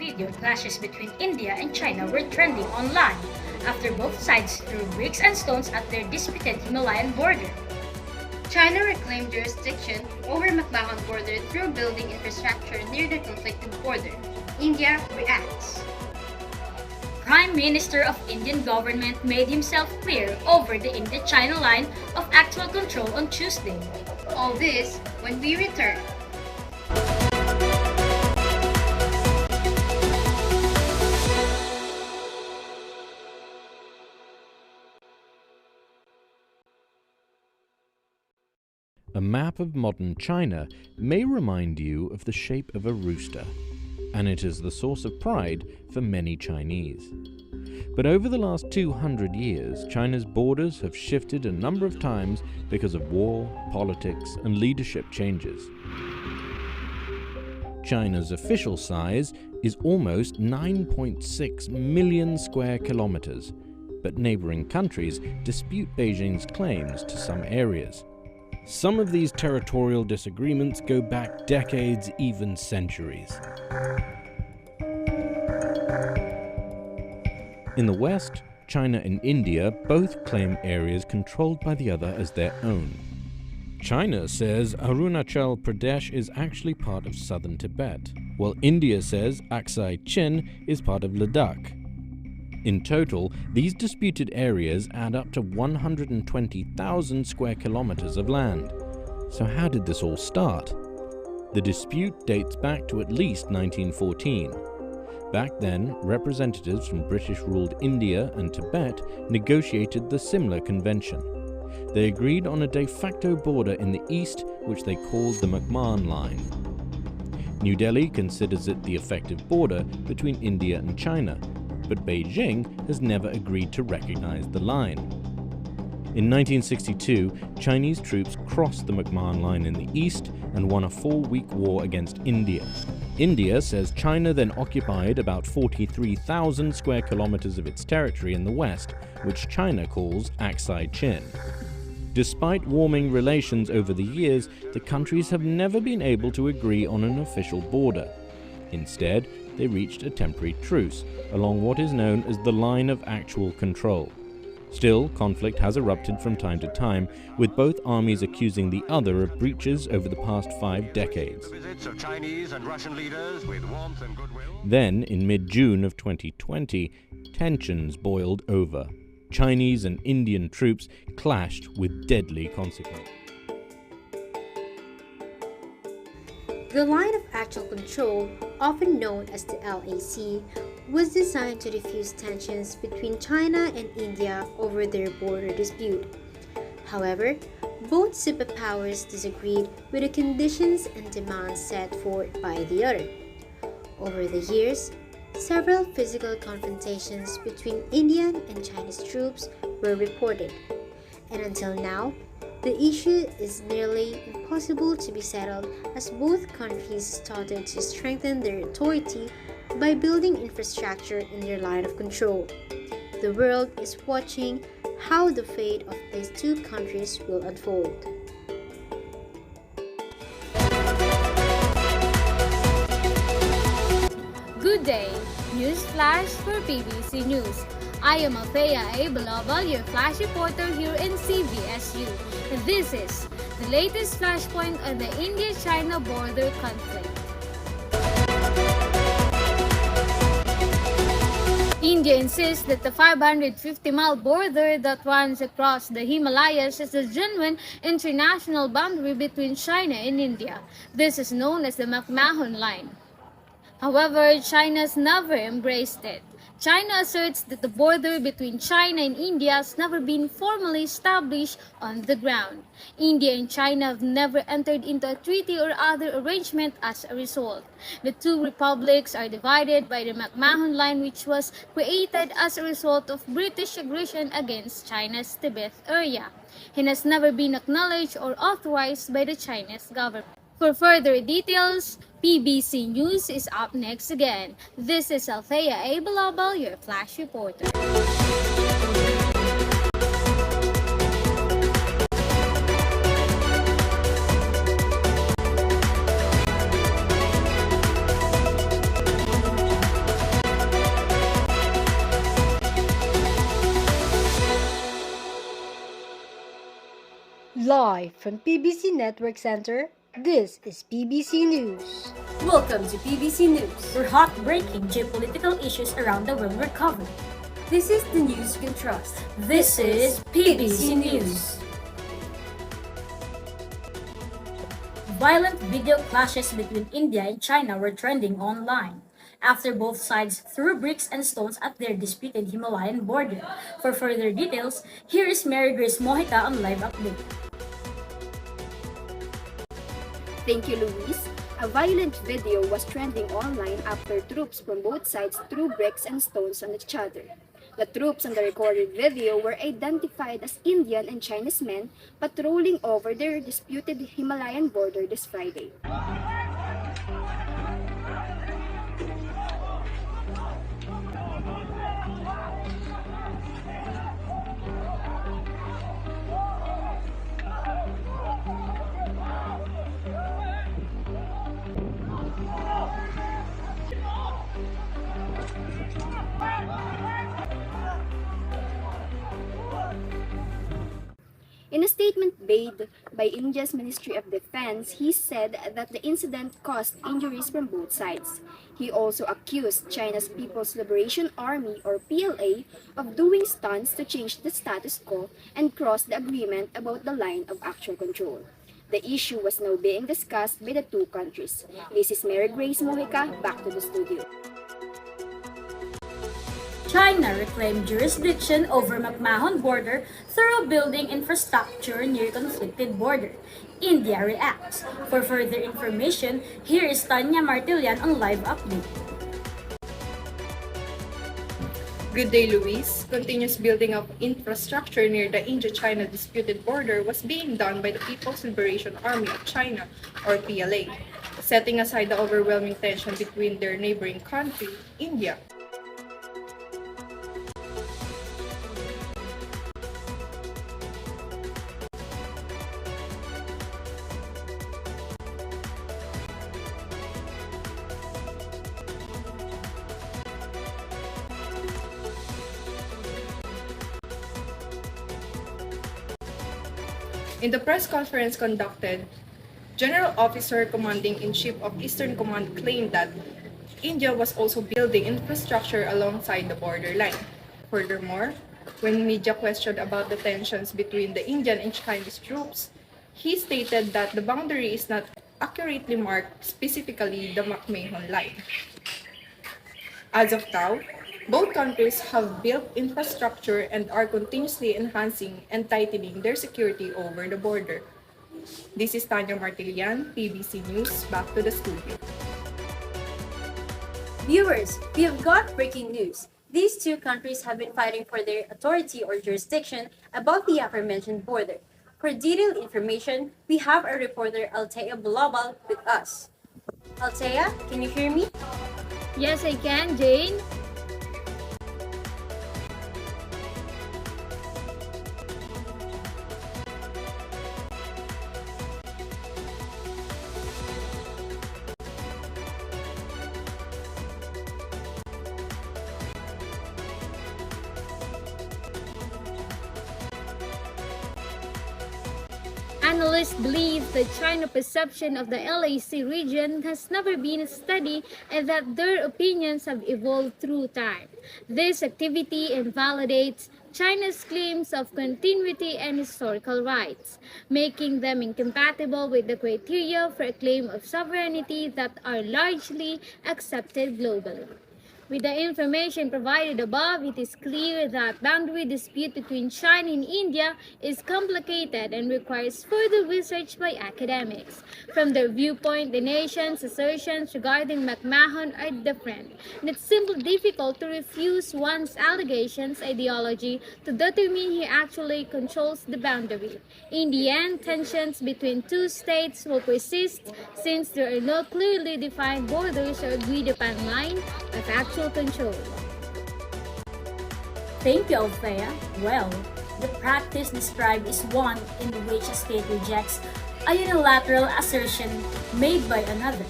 video clashes between India and China were trending online after both sides threw bricks and stones at their disputed Himalayan border. China reclaimed jurisdiction over McMahon border through building infrastructure near the conflicted border. India reacts. Prime Minister of Indian government made himself clear over the India-China line of actual control on Tuesday. All this when we return. A map of modern China may remind you of the shape of a rooster, and it is the source of pride for many Chinese. But over the last 200 years, China's borders have shifted a number of times because of war, politics, and leadership changes. China's official size is almost 9.6 million square kilometers, but neighboring countries dispute Beijing's claims to some areas. Some of these territorial disagreements go back decades, even centuries. In the West, China and India both claim areas controlled by the other as their own. China says Arunachal Pradesh is actually part of southern Tibet, while India says Aksai Chin is part of Ladakh. In total, these disputed areas add up to 120,000 square kilometers of land. So how did this all start? The dispute dates back to at least 1914. Back then, representatives from British-ruled India and Tibet negotiated the Simla Convention. They agreed on a de facto border in the east, which they called the McMahon Line. New Delhi considers it the effective border between India and China, but Beijing has never agreed to recognize the line. In 1962, Chinese troops crossed the McMahon Line in the east and won a 4-week war against India. India says China then occupied about 43,000 square kilometers of its territory in the west, which China calls Aksai Chin. Despite warming relations over the years, the countries have never been able to agree on an official border. Instead, they reached a temporary truce along what is known as the Line of Actual Control. Still, conflict has erupted from time to time, with both armies accusing the other of breaches over the past 5 decades. Then, in mid-June of 2020, tensions boiled over. Chinese and Indian troops clashed with deadly consequences. The Line of Actual Control, often known as the LAC, was designed to diffuse tensions between China and India over their border dispute. However, both superpowers disagreed with the conditions and demands set forth by the other. Over the years, several physical confrontations between Indian and Chinese troops were reported, and until now, the issue is nearly impossible to be settled as both countries started to strengthen their authority by building infrastructure in their line of control. The world is watching how the fate of these two countries will unfold. Good day! News flash for PBC News. I am Althea, Balobal, your flash reporter here in CBSU. And this is the latest flashpoint on the India-China border conflict. India insists that the 550-mile border that runs across the Himalayas is a genuine international boundary between China and India. This is known as the McMahon Line. However, China's never embraced it. China asserts that the border between China and India has never been formally established on the ground. India and China have never entered into a treaty or other arrangement as a result. The two republics are divided by the McMahon Line, which was created as a result of British aggression against China's Tibet area, and has never been acknowledged or authorized by the Chinese government. For further details, PBC News is up next again. This is Althea Balobal, your flash reporter. Live from PBC Network Center, this is PBC News. Welcome to PBC News, where hot-breaking geopolitical issues around the world were covered. This is the news you can trust. This is PBC News. Violent video clashes between India and China were trending online after both sides threw bricks and stones at their disputed Himalayan border. For further details, here is Deardrei's Mojica on live update. Thank you, Luis. A violent video was trending online after troops from both sides threw bricks and stones on each other. The troops on the recorded video were identified as Indian and Chinese men patrolling over their disputed Himalayan border this Friday. In a statement made by India's Ministry of Defense, he said that the incident caused injuries from both sides. He also accused China's People's Liberation Army, or PLA, of doing stunts to change the status quo and cross the agreement about the line of actual control. The issue was now being discussed by the two countries. This is Deardrei Mojica, back to the studio. China reclaimed jurisdiction over McMahon border through building infrastructure near conflicted border. India reacts. For further information, here is Tanya Martillan on live update. Good day, Luis. Continuous building of infrastructure near the India-China disputed border was being done by the People's Liberation Army of China, or PLA, setting aside the overwhelming tension between their neighboring country, India. In the press conference conducted, General Officer Commanding-in-Chief of Eastern Command claimed that India was also building infrastructure alongside the borderline. Furthermore, when media questioned about the tensions between the Indian and Chinese troops, he stated that the boundary is not accurately marked, specifically the McMahon line. As of now, both countries have built infrastructure and are continuously enhancing and tightening their security over the border. This is Tanya Martillan, PBC News, back to the studio. Viewers, we have got breaking news. These two countries have been fighting for their authority or jurisdiction above the aforementioned border. For detailed information, we have our reporter Althea Balobal with us. Althea, can you hear me? Yes, I can, Jane. Analysts believe the China perception of the LAC region has never been steady and that their opinions have evolved through time. This activity invalidates China's claims of continuity and historical rights, making them incompatible with the criteria for a claim of sovereignty that are largely accepted globally. With the information provided above, it is clear that boundary dispute between China and India is complicated and requires further research by academics. From their viewpoint, the nation's assertions regarding McMahon are different, and it's simply difficult to refuse one's allegations ideology to determine who actually controls the boundary. In the end, tensions between two states will persist since there are no clearly defined borders or agreed upon line of actual control. Thank you, Althea. Well, the practice described is one in which a state rejects a unilateral assertion made by another.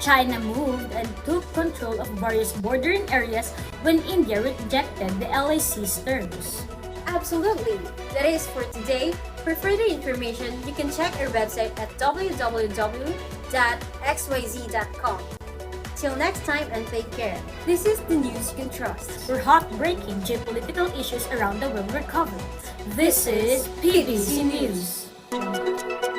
China moved and took control of various bordering areas when India rejected the LAC's terms. Absolutely. That is for today. For further information, you can check our website at www.xyz.com. Till next time and take care. This is the news you can trust. Where hot-breaking geopolitical issues around the world were covered. This is PBC News.